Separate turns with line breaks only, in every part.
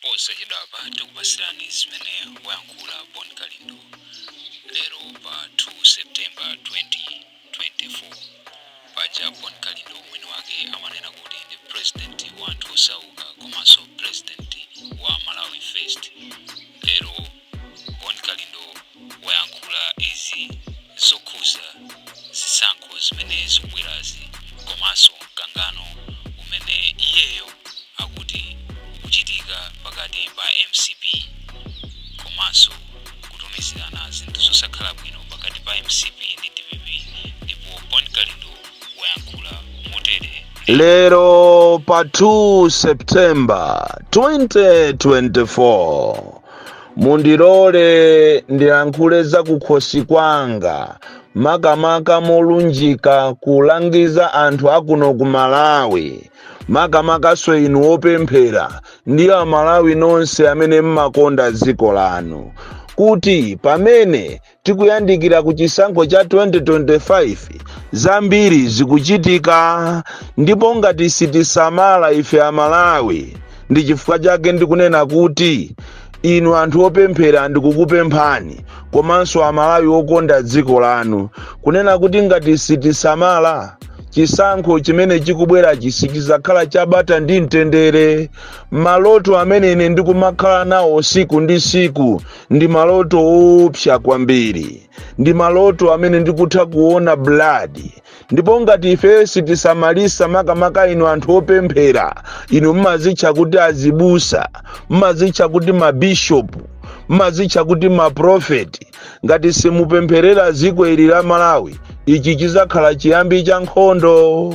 Posa chidapa tikupasirani zimene wayankhula Bon Kalindo lero pa 2 September 2024. Paja Bon Kalindo mwini wake amanena kuti ndi president wa anthu osauka komanso president wa Malawi First. Lero Bon Kalindo wayankhula izi zokhuza zisankho zimene zikubwerazi komanso mkangano umene iyeyo akuti kuchitika pakati pa MCP komanso kutumizirana zinthu zosakhala bwino pakati pa MCP ndi DPP. Ndipo Bon Kalindo wayankhula motere
lero pa 2 September 2024 mundilole ndiyankhule za kukhosi kwanga makamaka molunjika kulangiza anthu akuno ku Malawi, makamaka inu opemphera ndi Amalawi nonse amene mmakonda dziko lanu, kuti pamene tikuyandikira ku chisankho cha 2025 zambiri zikuchitika, ndipo ngati sitisamala ife Amalawi ndi chifukwa chake ndikunena kuti inu anthu opemphera ndikukupemphani, komanso Amalawi okonda dziko lanu, kunena kuti ngati sitisamala chisankho chimene chikubwera chisikizakhala chabata ndi mtendere. Maloto amene ine ndikumakhala nawo siku ndi siku ndi maloto opsa kwambiri, ndi maloto amene ndikutha kuona blood. Ndipo ngati ife sitisamalisa makamaka inu anthu opemphera, inu mmazitcha kuti azibusa, mmazitcha kuti mabishopu, mmazitcha kuti maprofeti, ngati simupempherera dziko ili la Malawi, ichi chizakhala chiyambi cha nkhondo.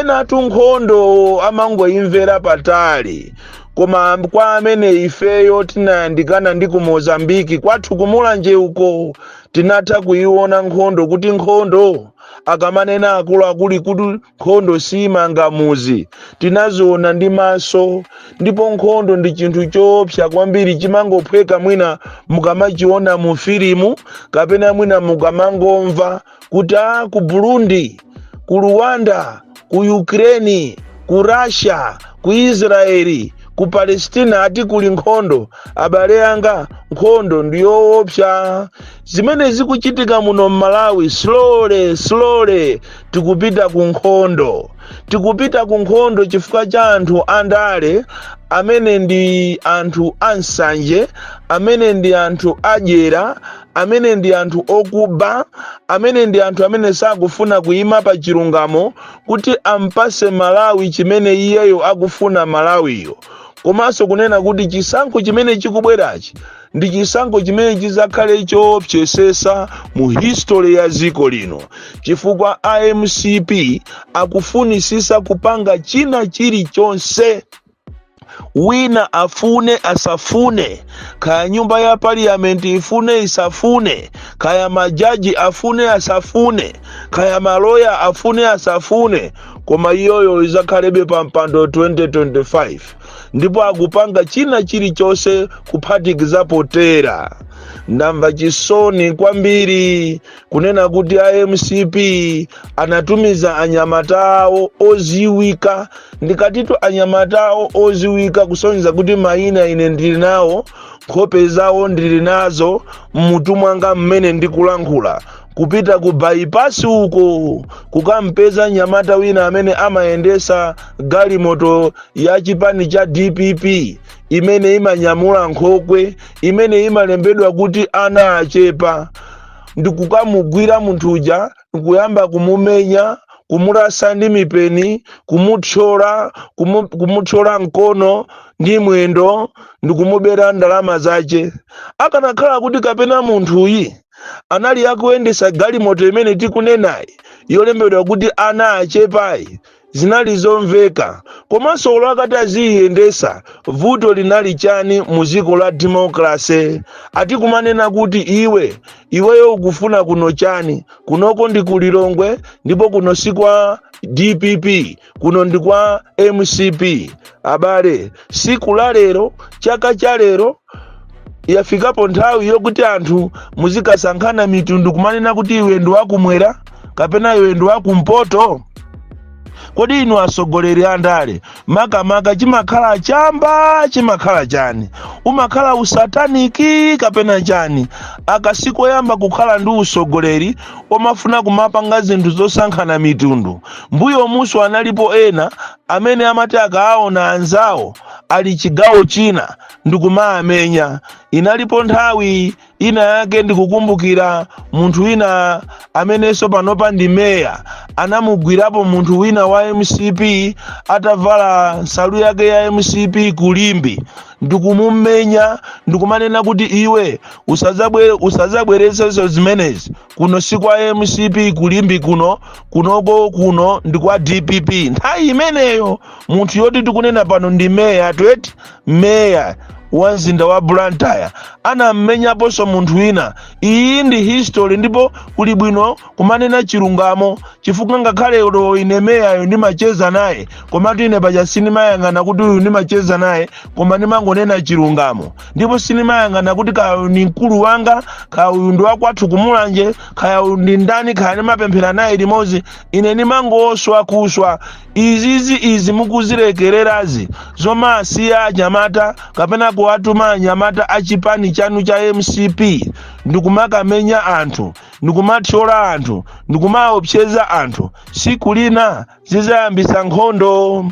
Enatu nkhondo amangoimvera patali, koma kwa amene ifeyo tinayandikana ndi ku Mozambiki kwathu kumulanje uko tinatha kuiona nkhondo, kuti nkhondo akamanena akuluakulu kuti nkhondo simangamuzi tinaziona ndi maso. Ndipo nkhondo ndi chinthu choopsa kwambiri, chimangophweka mwina mukamachiona mu filimu kapena mwina mukamangomva kuti ku Burundi, ku Rwanda, ku Ukraine, ku Russia, ku Israeli, ku Palestina ati kuli nkhondo. Abale anga, nkhondo ndiyoopsa. Zimene zikuchitika muno Malawi slowly tikupita ku nkhondo. Tikupita ku nkhondo chifukwa cha anthu andale amene ndi anthu ansanje, amene ndi anthu adyera, amene ndi anthu okuba, amene ndi anthu amene sakufuna kuyima pa chilungamo kuti ampase Malawi chimene iyeyo akufuna Malawiyo. Komanso kunena kuti chisankho chimene chikubwerachi ndi chisankho chimene chizakhale choopsesesa mu history ya dziko lino, chifukwa MCP akufunisisa kupanga china chilichonse. Wina afune asafune, kaya nyumba ya parliament ifune isafune, kaya majaji afune asafune, kaya maloya afune asafune, koma iyoyo izakhalebe pa mpando 2025. Ndipo akupanga china chilichonse kuphatikiza potera. Ndamva chisoni kwambiri kunena kuti MCP anatumiza anyamata awo oziwika. Ndikatitu anyamata awo oziwika kusonyeza kuti mayina ine ndili nawo, nkhope zawo ndili nazo, mmutu mwanga mmene ndikulankhula, kupita ku bypass uko kukampeza nyamata wina amene amayendesa galimoto ya chipani cha DPP imene imanyamula nkhokwe, imene imalembedwa kuti ana achepa. Ndikukamugwira munthu uja, nkuyamba kumumenya, kumurasa ndi mipeni, kumuthyola mkono ndi mwendo, ndikumubera ndalama zace. Akanakhala kuti kapena munthu uyi anali akuyendesa galimoto imene tikunenayi yolembedwa kuti ana achepayi, zinali zomveka. Komanso olakati aziyendesa, vuto linali chani mu dziko la democracy? Ati kumanena kuti iweyo ukufuna kuno chani, kunoko ndi kulilongwe, ndipo kuno si kwa DPP, kuno ndi kwa MCP. Abale, siku la lero, chaka cha lero, yafikapo nthawi yokuti anthu muzikasankhana mitundu kumanena kuti iwe ndi wakumwera kapena iwe ndi wakumpoto. kodi inu asogoleri andale makamaka chimakhala chamba chimakhala chani, umakhala usataniki kapena chani? Akasiku yamba kukhala ndi usogoleri omafuna kumapanga zinthu zosankhana mitundu. Mbuyo muso analipo ena amene amati akaona anzawo ali chigawo china ndikumaamenya. Inalipo nthawi ina yake ndikukumbukira munthu wina amenenso panopa ndi meya anamugwirapo munthu wina wa MCP atavala nsalu yake ya MCP kulimbi, ndikumumenya ndikumanena kuti iwe usadzabweresezo zimenezi kuno si kwa MCP kulimbi kuno ndi kwa DPP. Nthawi imeneyo munthu yoti tikunena pano ndi meya tweti meya wa mzinda wa Blantyre anammenyaponso munthu wina. Iyi ndi history, ndipo kuli bwino kumanena chilungamo, chifukwa ngakhale ulo ine meyayo ndimacheza naye komatu ine paja sinimayang'ana kuti uyu ndimacheza naye, koma ndimangonena chilungamo. Ndipo sinimayang'ana kuti kaya uyu ni mkulu wanga, kaya uyu ndi wakwathu kumulanje, kaya uyu ndi ndani, kaya ndimapemphera naye limodzi. Ine ndimangoswa kuswa izi mukuzilekererazi zomasiya anyamata kapena kuwatuma anyamata achipani chanu cha MCP ndikumakamenya anthu, ndikumathyola anthu, ndikumaopseza anthu. Siku lina zizayambisa nkhondo,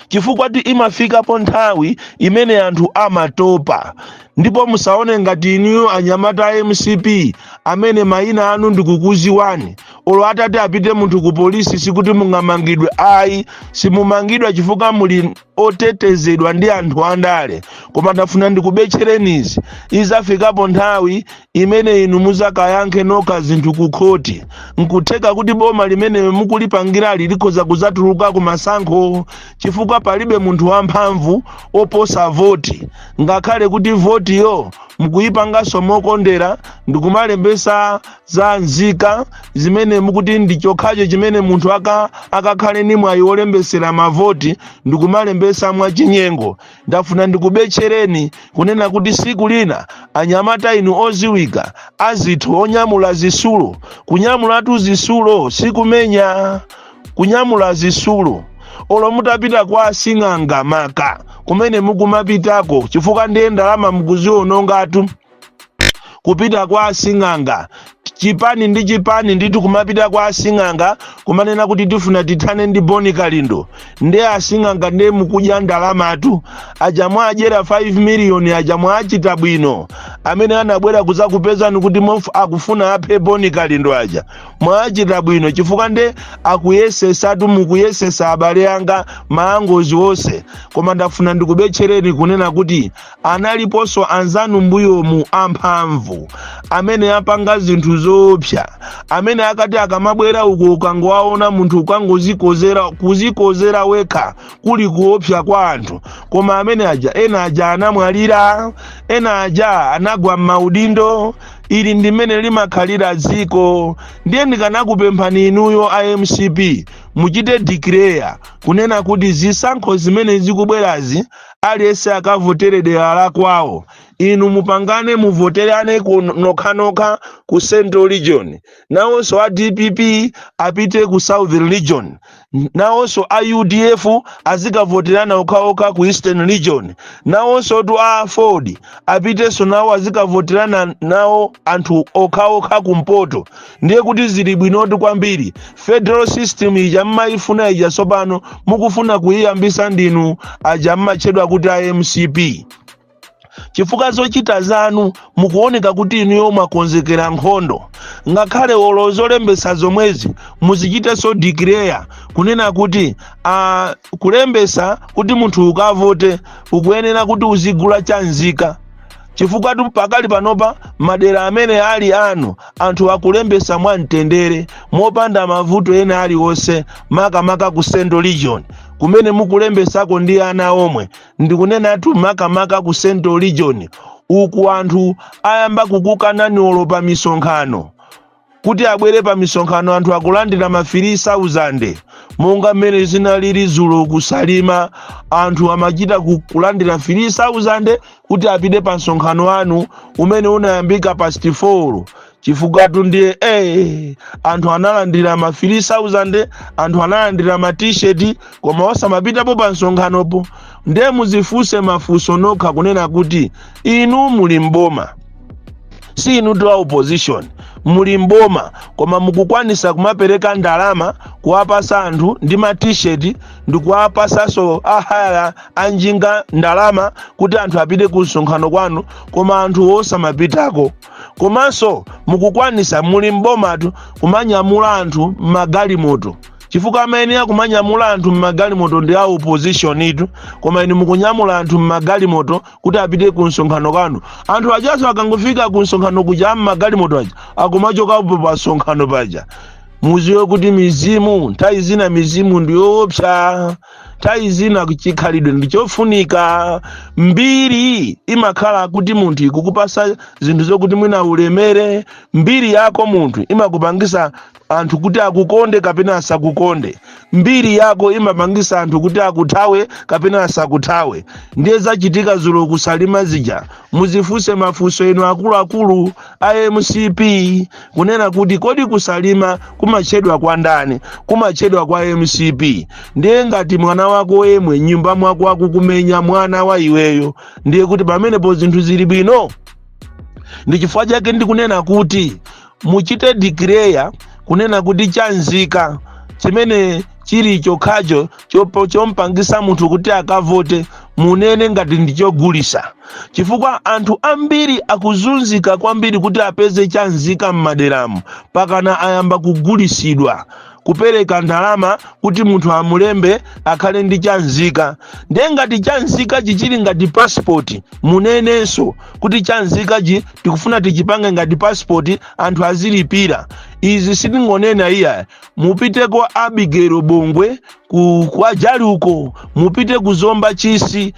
chifukwa ti imafikapo nthawi imene anthu amatopa. Ndipo musaone ngati iniyo anyamata a MCP amene mayina anu ndikukuziwani, olo atati apite munthu ku polisi sikuti mungamangidwe. Ayi, simumangidwa chifukwa muli otetezedwa ndi anthu andale. Koma ndafuna ndikubetcherenizi, izafikapo nthawi imene inu muzakayankhe nokha zinthu ku khoti. Nkutheka kuti boma limene mukulipangirali likhoza kuzatuluka ku masankho, chifukwa palibe munthu wamphamvu oposa voti. Ngakhale kuti voti yo mukuyipangaso mokondera ndikumalembesa za nzika zimene mukuti ndi chokhacho chimene munthu akakhale ni mwayi wolembesera mavoti ndikumalembesa mwachinyengo. Ndafuna ndikubetchereni kunena kuti siku lina anyamata inu oziwika azithu onyamula zisulo, kunyamulatu zisulo sikumenya, kunyamula zisulo olo mutapita kwa asing'anga maka kumene mukumapitako, chifukwa ndiye ndalama mukuzionongatu kupita kwa asing'anga. Chipani ndi chipani nditu kumapita kwa asing'anga kumanena kuti tifuna tithane ndi Boni Kalindo, ndiye asing'anga ndiye mukudya ndalamatu. Aja mwajera 5 miliyoni aja mwachita bwino, amene anabwera kuzakupezani kuti akufuna aphe Boni Kalindo aja mwachita bwino, chifukwa ndiye akuyesesatu mukuyesesa abale anga maangozi wose. Koma ndafuna ndikubetchereni kunena kuti analiponso anzanu mbuyomu amphamvu amene apanga zinthu zopsa, amene akati akamabwera uko ukangowaona munthu kuzikozera wekha kuli kuopsa kwa anthu. Koma amene ena aja anamwalira, ena aja anagwa m'maudindo. Ili ndimene limakhalira dziko. Ndiye ndikanakupemphani inuyo a MCP muchite declare kunena kuti zisankho zimene zikubwerazi aliyense akavotere dera la kwawo. Inu mupangane muvoterane nokha ku Central Region, nawonso a DPP apite ku Southern Region, nawonso a UDF azikavoterana okhaokha ku Eastern Region, nawonso tu a Ford apiteso nawo azikavoterana nawo anthu okhaokha kumpoto. Ndiye kuti zili bwinoti kwambiri federal system ija mmayifuna ija sopano mukufuna kuyiyambisa ndinu aja mmachedwa kuti a MCP. Chifukwa zochita zanu mukuoneka kuti inuyo mwakonzekera nkhondo. Ngakhale olozolembesa zomwezi muzichite so declare kunena kuti kulembesa kuti munthu ukavote ukuyenera kuti uzigula chanzika. Chifukwa pakali panopa madera amene ali anu anthu akulembesa mwamtendere mopanda mavuto ena aliwonse, makamaka ku Central Region kumene mukulembesako ndi ana omwe. Ndikunena tu makamaka ku Central Region uku anthu ayamba kukukanani olo pa misonkhano kuti abwere pa misonkhano anthu akulandira ma 3,000 monga mmene zinalili Zulu kusalima anthu amachita kulandira 3,000 kuti apite pa msonkhano anu umene unayambika pa 4 chifukwa ndiye anthu analandira ma 3000, anthu analandira ma t-shirt koma osamapitapo pa nsonkhanopo. Ndiye muzifunse mafunso nokha kunena kuti inu muli mboma, si inu to opposition, muli mboma koma mukukwanisa kumapereka ndalama kuwapasa anthu ndi ma t-shirt ndi kuwapasaso ahaya anjinga ndalama kuti anthu apite ku nsonkhano kwanu koma anthu osamapitako. Komanso mukukwanisa muli mbomatu kumanyamula anthu m'magalimoto, chifukwa amayenera kumanyamula anthu m'magalimoto ndi a opposition itu, koma inu mukunyamula anthu m'magalimoto kuti apite ku nsonkhano kwanu. Anthu ajaso akangofika ku nsonkhano kuja m'magalimoto aja akumachokapo pa nsonkhano paja. Muziwe kuti mizimu, nthawi zina mizimu ndiyoopsa, nthawi zina chikhalidwe ndichofunika. Mbiri imakhala kuti munthu ikukupasa zinthu zokuti mwina ulemere. Mbiri yako munthu imakupangisa anthu kuti akukonde kapena asakukonde. Mbiri yako imapangisa anthu kuti akuthawe kapena asakuthawe. Ndiye zachitika zulo kusalima zija. Muzifunse mafunso enu akuluakulu a MCP kunena kuti kodi kusalima kumachedwa kwa ndani? Kumachedwa kwa MCP. Ndiye ngati mwana wako yemwe nyumba mwako akukumenya mwana wa iweyo, ndiye kuti pamenepo zinthu zili bwino. Ndi chifukwa chake ndikunena kuti muchite declare kunena kuti chanzika chimene chili chokhacho chompangisa munthu kuti akavote munene ngati ndichogulisa, chifukwa anthu ambiri akuzunzika kwambiri kuti apeze chanzika m'maderamu pakana ayamba kugulisidwa, kupereka ndalama kuti munthu amulembe akhale ndi chanzika. Ndiye ngati chanzika chichili ngati passport munenenso kuti chanzika tikufuna tichipange ngati passport anthu azilipira. Izi sitingonena iya, mupite kwa Abigail Bongwe kwa Jali uko, mupite kuzomba chisi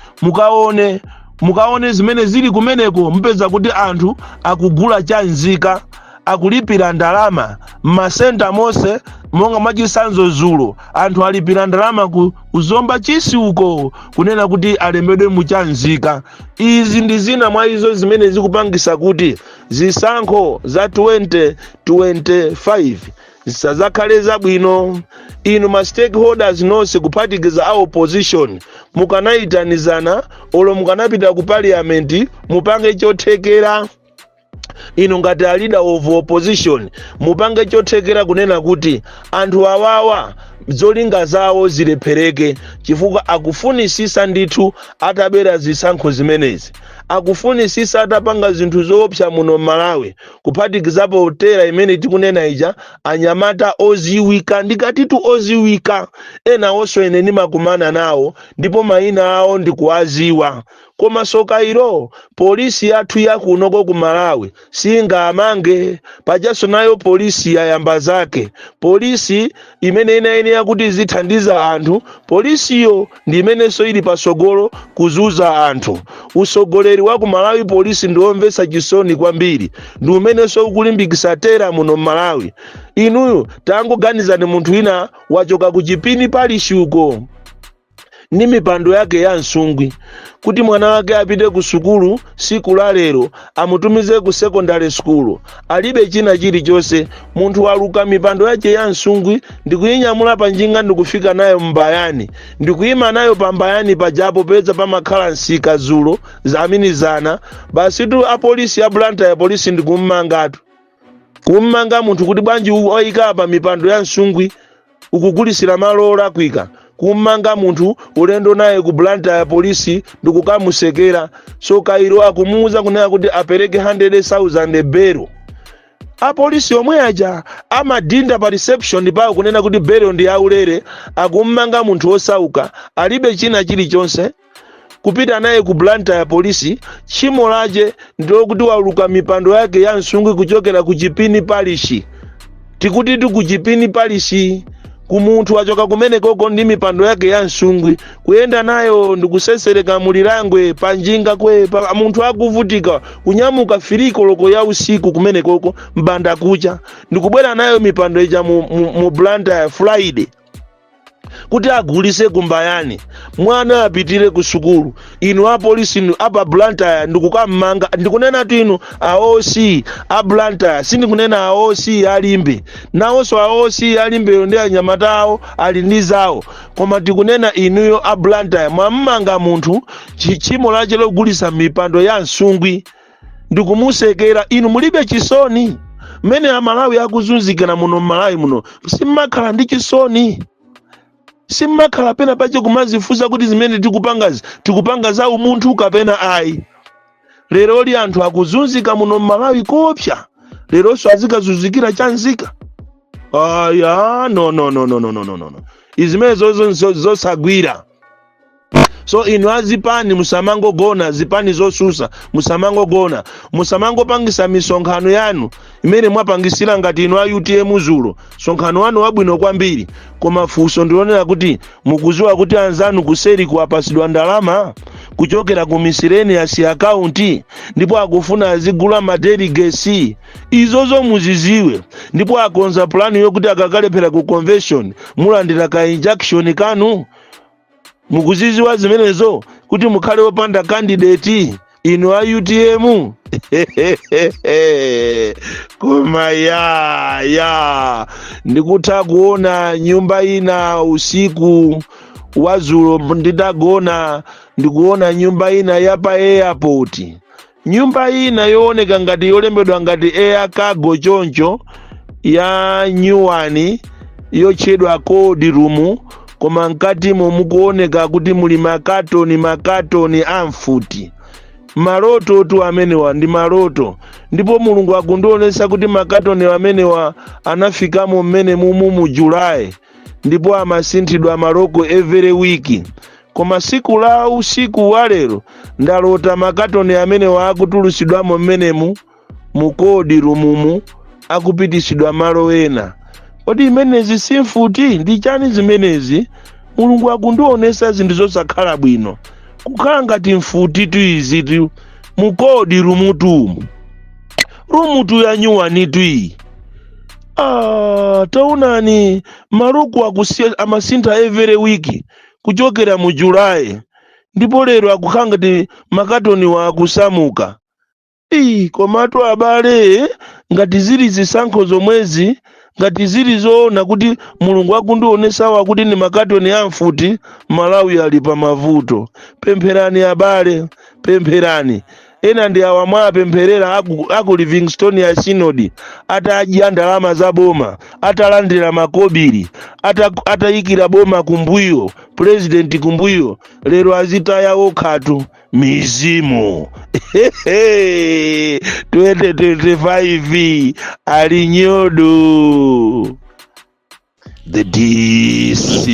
mukaone zimene zili kumeneko, mpeza kuti anthu akugula chanzika, akulipira ndalama m'masenta mose monga machisanzo zulo anthu alipira ndalama kuzomba chisi uko kunena kuti alembedwe muchanzika. Izi ndi zina mwa izo zimene zikupangisa kuti zisankho za 2025 zisazakhale zabwino. Inu ma stakeholders nonse kuphatikiza a opposition mukanayitanizana olo mukanapita ku parliament mupange chothekera. Inu ngati a leader of opposition mupange chothekera kunena kuti anthu awawa zolinga zawo zilephereke, chifukwa akufunisisa ndithu atabera zisankho zimenezi, akufunisisa atapanga zinthu zoopsa muno Malawi kuphatikizapo hotela imene tikunena ija anyamata oziwika. Ndikatitu oziwika ena onso ene nimakumana nawo ndipo mayina awo ndikuwaziwa, koma sokairo polisi yathu yakunoko ku Malawi singamange pajaso nayo polisi yayamba zake. Polisi imene inayenera kuti zithandiza anthu, polisiyo ndi imenenso ili pasogolo kuzuza anthu. Usogoleri wa ku Malawi polisi ndiomvesa chisoni kwambiri, ndi umenenso ukulimbikisa tera muno Malawi. Inuyo tangoganizani munthu ina wachoka ku Chipini Parish uko ni mipando yake ya nsungwi kuti mwana wake apite ku sukulu siku la lero amutumize ku secondary school, alibe china chilichonse. Munthu waluka mipando yake ya nsungwi ndikuyinyamula panjinga ndikufika nayo mbayani, ndikuyima nayo pambayani pajapo peza pamakhala nsika zulo zaminizana. Basi tu a polisi ya Blantyre ya polisi ndikummangatu, kummanga munthu kuti bwanji oyika pa mipando ya nsungwi ukugulisira malo olakwika. Kummanga munthu ulendo naye ku Blantyre ya polisi ndikukamusekera. So kairo akumuuza kunena kuti apereke 100,000 bero. A polisi omwe aja amadinda pa reception pawo kunena kuti bero ndi yaulere. Akummanga munthu osauka alibe china chilichonse kupita naye ku Blantyre ya polisi. Chimo laje ndio kuti waluka mipando yake ya nsungwi kuchokera ku Chipini Parish. Tikuti ku Chipini Parish kumunthu wachoka kumene koko ndi mipando yake ya nsungwi kuyenda nayo ndikusesereka mulilangwe panjinga kwe pa munthu akuvutika kunyamuka firiko loko ya usiku kumene koko mbanda kucha ndikubwera nayo mipando ija mu Blantyre Friday. kuti agulise kumbayani, mwana apitire ku sukulu. Inu apolisi inu apa Blantyre ndikukamanga, ndikunena tu inu aosi a Blantyre, sindikunena aosi alimbe. Nawonso aosi alimbe ndi anyamata awo ali ndi zawo, koma tikunena inuyo a Blantyre mwamanga munthu chichimo lache logulisa mipando ya nsungwi ndikumusekera. Inu mulibe chisoni. Mmene amalawi akuzunzikana muno mmalawi muno simmakhala ndi chisoni, simmakhala pena pache kumazifuza kuti zimene tikupanga za umunthu kapena ayi. Lero li anthu akuzunzika muno mmalawi kopya, leronso azikazunzikira chanzika. Aya no. Izimene zosagwira. So inu azipani musamangogona, zipani zosusa musamangogona, musamangopangisa misonkhano yanu imene mwapangisira ngati inu a UTM zulo. Sonkhano wanu wabwino kwambiri, koma funso ndionera kuti mukuziwa kuti anzanu kuseri kuwapasidwa ndalama kuchokera ku miscellaneous account, ndipo akufuna azigula madelegasi. Izozo muziziwe, ndipo akonza plani yokuti akakalephera ku convention mulandira ka injection kanu. Mukuziziwa zimenezo kuti mukhale opanda candidate inu a UTM. Koma ya ndikutha kuona nyumba ina usiku wazulo nditagona, ndikuona nyumba ina yapa airport, nyumba ina yooneka ngati yolembedwa ngati air cargo choncho ya nyuwani yotchedwa cold room, koma mkati mukuoneka kuti muli makatoni amfuti. Maloto tu amenewa ndi maloto, ndipo Mulungu akundionesa kuti makatoni amenewa anafikamo mmene mu July, ndipo amasinthidwa maloko every week. Koma siku la usiku wa lero ndalota makatoni amenewa akutulusidwamo mmenemu mu cold room akupitisidwa malo ena. Kodi imenezi simfuti? Ndi chani zimenezi? Mulungu akundionesa zinthu zosakhala bwino, kukhala ngati mfuti tu izi tu mukodi rumutu ya nyuwani tu iyi. Taonani maloko amasintha every week kuchokera mu July, ndipo lero akukhala ngati makatoni wa akusamuka. Komatu abale, ngati zili zisankho zomwezi, ngati zili zoona kuti Mulungu akundionesawa kuti ni makatoni amfuti, Malawi ali pa mavuto. Pempherani abale, pempherani. Ena ndi awa mwapempherera aku Livingstone ya Synod, atadya ndalama za boma, atalandira makobiri, atayikira boma kumbuyo, president kumbuyo, lero azitaya okhatu mizimu. 2025 ali nyodo. The DC.